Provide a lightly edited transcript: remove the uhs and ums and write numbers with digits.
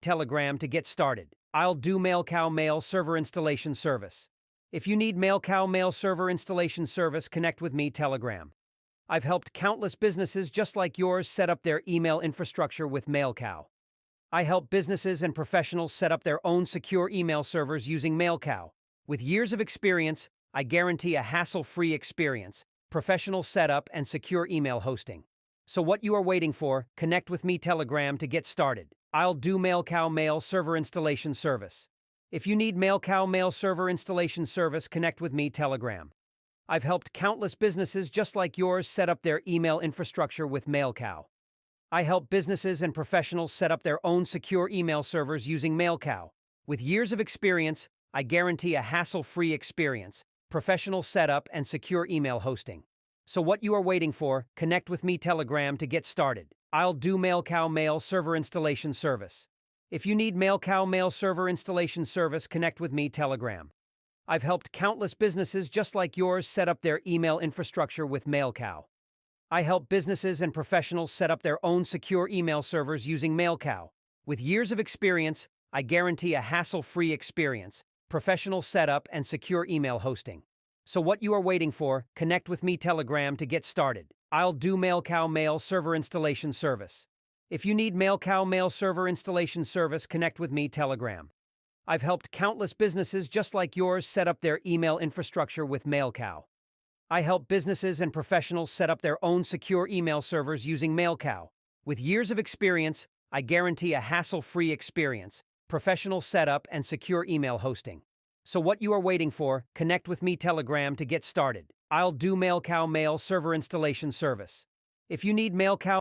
Telegram to get started. I'll do Mailcow Mail Server Installation Service. If you need Mailcow Mail Server Installation Service, connect with me Telegram. I've helped countless businesses just like yours set up their email infrastructure with Mailcow. I help businesses and professionals set up their own secure email servers using Mailcow. With years of experience, I guarantee a hassle-free experience, professional setup, and secure email hosting. So what you are waiting for, connect with me Telegram to get started. I'll do Mailcow Mail Server Installation Service. If you need Mailcow Mail Server Installation Service, connect with me Telegram. I've helped countless businesses just like yours set up their email infrastructure with Mailcow. I help businesses and professionals set up their own secure email servers using Mailcow. With years of experience, I guarantee a hassle-free experience, professional setup, and secure email hosting. So what you are waiting for, connect with me Telegram to get started. I'll do Mailcow Mail Server Installation Service. If you need Mailcow Mail Server Installation Service, connect with me Telegram. I've helped countless businesses just like yours set up their email infrastructure with Mailcow. I help businesses and professionals set up their own secure email servers using Mailcow. With years of experience, I guarantee a hassle-free experience, professional setup, and secure email hosting. So what you are waiting for, connect with me Telegram to get started. I'll do Mailcow Mail Server Installation Service. If you need Mailcow Mail Server Installation Service, connect with me Telegram. I've helped countless businesses just like yours set up their email infrastructure with Mailcow. I help businesses and professionals set up their own secure email servers using Mailcow. With years of experience, I guarantee a hassle-free experience, professional setup, and secure email hosting. So what you are waiting for, connect with me Telegram to get started. I'll do Mailcow Mail Server Installation Service. If you need Mailcow